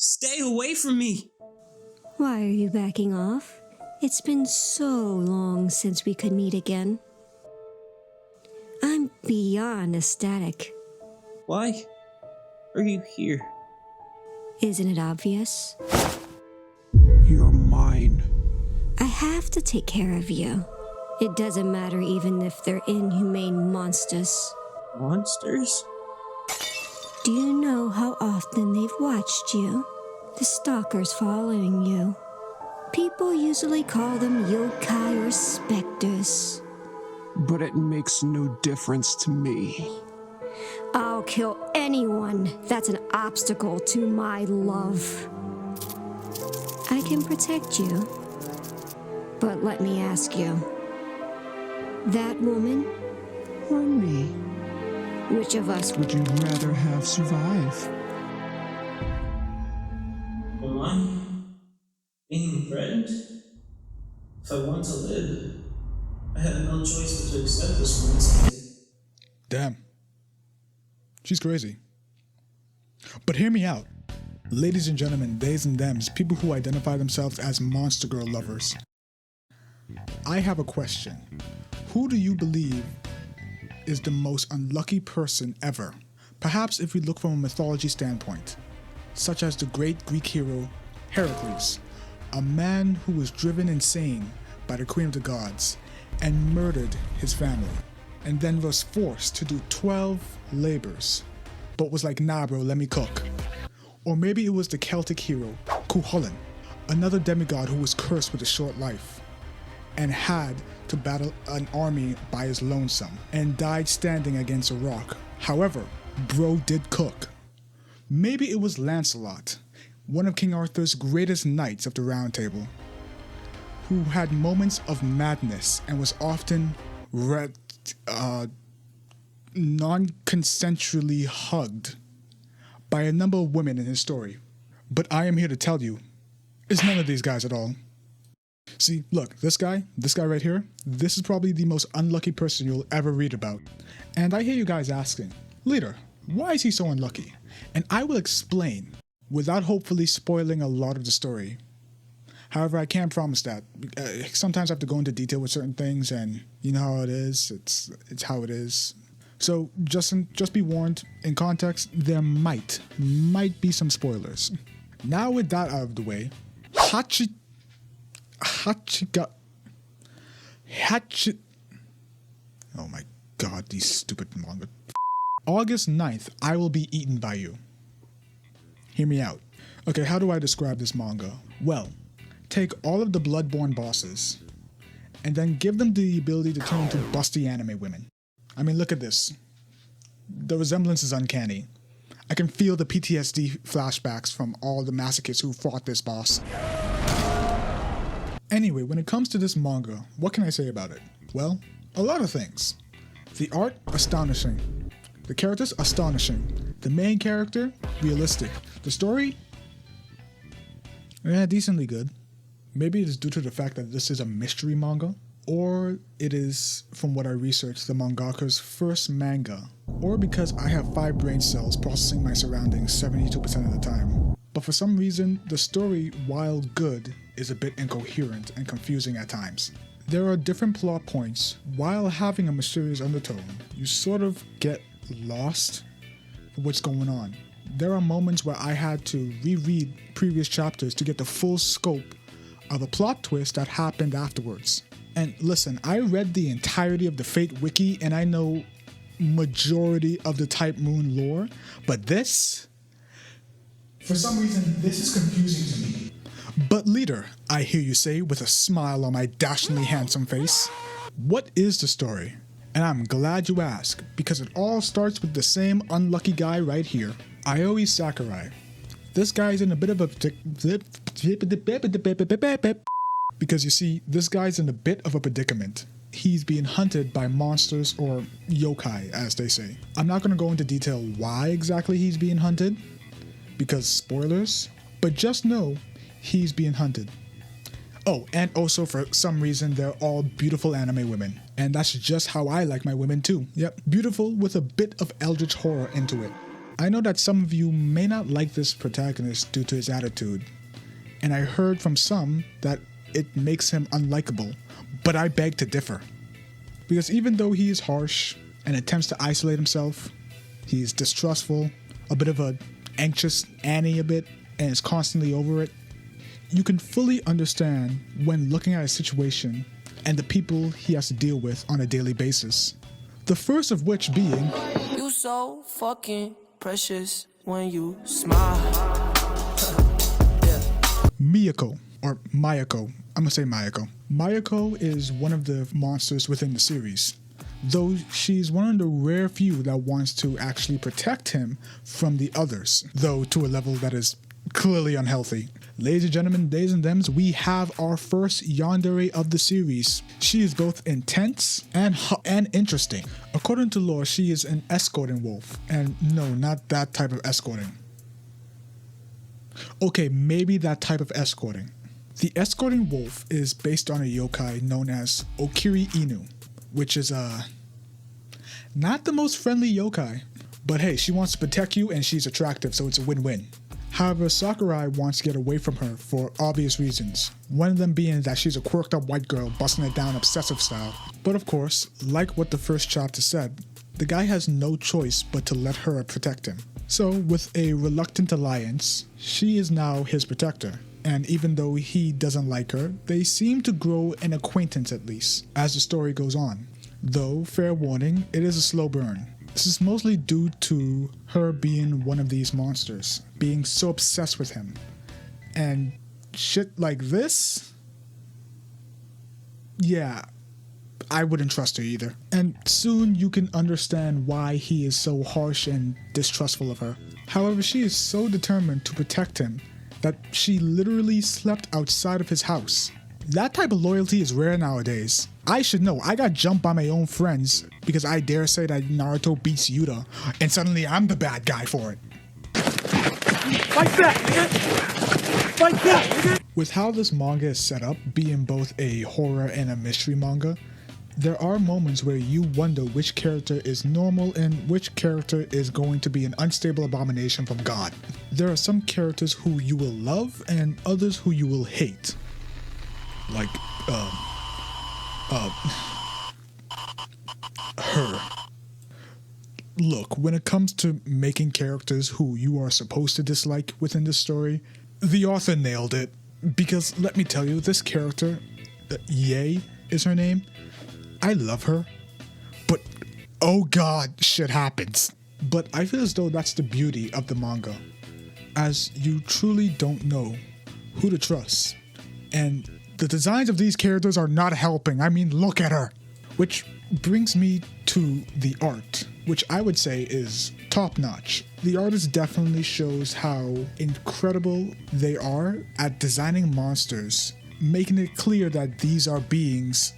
Stay away from me! Why are you backing off? It's been so long since we could meet again. I'm beyond ecstatic. Why are you here? Isn't it obvious? You're mine. I have to take care of you. It doesn't matter even if they're inhumane monsters. Monsters? Do you know how often they've watched you? The stalkers following you. People usually call them yokai or specters. But it makes no difference to me. I'll kill anyone that's an obstacle to my love. I can protect you. But let me ask you. That woman? Or me? Which of us Would you rather have survive? Am I being threatened? If I want to live, I have no choice but to accept this woman's fate. Damn. She's crazy. But hear me out. Ladies and gentlemen, theys and thems, people who identify themselves as monster girl lovers. I have a question. Who do you believe is the most unlucky person ever? Perhaps if we look from a mythology standpoint, such as the great Greek hero Heracles, a man who was driven insane by the queen of the gods and murdered his family, and then was forced to do 12 labors, but was like, nah bro, let me cook. Or maybe it was the Celtic hero Cuchulainn, another demigod who was cursed with a short life and had to battle an army by his lonesome and died standing against a rock. However, bro did cook. Maybe it was Lancelot, one of King Arthur's greatest knights of the Round Table, who had moments of madness and was often non-consensually hugged by a number of women in his story. But I am here to tell you, it's none of these guys at all. See, look, this guy right here, this is probably the most unlucky person you'll ever read about. And I hear you guys asking, Leader, why is he so unlucky? And I will explain without hopefully spoiling a lot of the story. However, I can't promise that. Sometimes I have to go into detail with certain things, and you know how it is. It's how it is. So just be warned. In context, there might be some spoilers. Now with that out of the way, oh my god, these stupid manga. August 9th, I will be eaten by you. Hear me out. Okay, how do I describe this manga? Well, take all of the Bloodborne bosses and then give them the ability to turn into busty anime women. I mean, look at this. The resemblance is uncanny. I can feel the PTSD flashbacks from all the masochists who fought this boss. Anyway, when it comes to this manga, what can I say about it? Well, a lot of things. The art, astonishing. The characters, astonishing. The main character, realistic. The story, decently good. Maybe it is due to the fact that this is a mystery manga, or it is, from what I researched, the mangaka's first manga, or because I have 5 brain cells processing my surroundings 72% of the time. But for some reason, the story, while good, is a bit incoherent and confusing at times. There are different plot points. While having a mysterious undertone, you sort of get lost for what's going on. There are moments where I had to reread previous chapters to get the full scope of a plot twist that happened afterwards. And listen, I read the entirety of the Fate Wiki and I know majority of the Type Moon lore, but this, for some reason, this is confusing to me. But leader, I hear you say with a smile on my dashingly handsome face, what is the story? And I'm glad you asked, because it all starts with the same unlucky guy right here, Aoi Sakurai. This guy's in a bit of a because you see, this guy's in a bit of a predicament. He's being hunted by monsters, or yokai as they say. I'm not going to go into detail why exactly he's being hunted, because spoilers, but just know he's being hunted. Oh, and also for some reason they're all beautiful anime women, and that's just how I like my women too. Yep, beautiful with a bit of eldritch horror into it. I know that some of you may not like this protagonist due to his attitude, and I heard from some that it makes him unlikable, but I beg to differ. Because even though he is harsh and attempts to isolate himself, he's distrustful, a bit of a anxious Annie a bit, and is constantly over it, you can fully understand when looking at a situation and the people he has to deal with on a daily basis. The first of which being, you so fucking precious when you smile. Miyako, or Mayako. I'm gonna say Mayako. Mayako is one of the monsters within the series, though she's one of the rare few that wants to actually protect him from the others, though to a level that is clearly unhealthy. Ladies and gentlemen, days and thems, we have our first yandere of the series. She is both intense and interesting. According to lore, she is an escorting wolf, and no, not that type of escorting. Okay, maybe that type of escorting. The escorting wolf is based on a yokai known as Okiri Inu, which is not the most friendly yokai, but hey, she wants to protect you and she's attractive, so it's a win-win. However, Sakurai wants to get away from her for obvious reasons, one of them being that she's a quirked up white girl busting it down obsessive style. But of course, like what the first chapter said, the guy has no choice but to let her protect him. So with a reluctant alliance, she is now his protector, and even though he doesn't like her, they seem to grow an acquaintance at least, as the story goes on. Though, fair warning, it is a slow burn. This is mostly due to her being one of these monsters, being so obsessed with him. And shit like this? Yeah, I wouldn't trust her either. And soon you can understand why he is so harsh and distrustful of her. However, she is so determined to protect him that she literally slept outside of his house. That type of loyalty is rare nowadays. I should know, I got jumped by my own friends because I dare say that Naruto beats Yuta, and suddenly I'm the bad guy for it. Fight that, nigga! Fight that, nigga! With how this manga is set up, being both a horror and a mystery manga, there are moments where you wonder which character is normal and which character is going to be an unstable abomination from God. There are some characters who you will love and others who you will hate. Like, her. Look, when it comes to making characters who you are supposed to dislike within this story, the author nailed it. Because let me tell you, this character, Yae is her name, I love her, but oh god, shit happens. But I feel as though that's the beauty of the manga, as you truly don't know who to trust. And the designs of these characters are not helping. I mean, look at her. Which brings me to the art, which I would say is top-notch. The artist definitely shows how incredible they are at designing monsters, making it clear that these are beings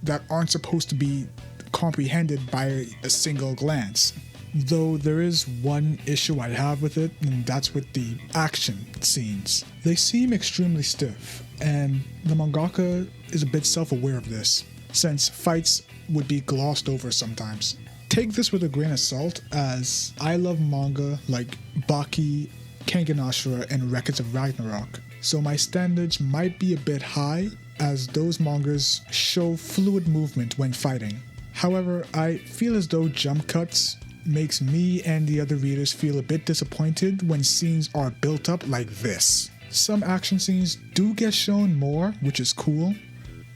that aren't supposed to be comprehended by a single glance. Though there is one issue I have with it, and that's with the action scenes. They seem extremely stiff, and the mangaka is a bit self-aware of this, since fights would be glossed over sometimes. Take this with a grain of salt, as I love manga like Baki, Kengan Ashura, and Records of Ragnarok, so my standards might be a bit high, as those mangas show fluid movement when fighting. However, I feel as though jump cuts makes me and the other readers feel a bit disappointed when scenes are built up like this. Some action scenes do get shown more, which is cool,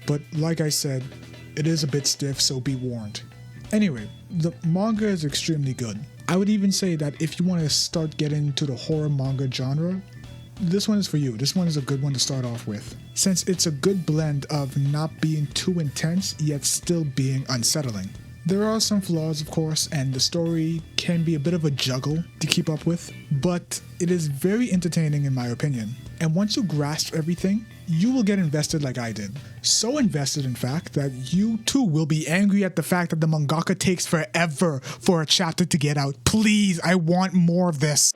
but like I said, it is a bit stiff, so be warned. Anyway, the manga is extremely good. I would even say that if you want to start getting into the horror manga genre, this one is for you. This one is a good one to start off with, since it's a good blend of not being too intense yet still being unsettling. There are some flaws, of course, and the story can be a bit of a juggle to keep up with, but it is very entertaining in my opinion. And once you grasp everything, you will get invested like I did. So invested, in fact, that you too will be angry at the fact that the mangaka takes forever for a chapter to get out. Please, I want more of this.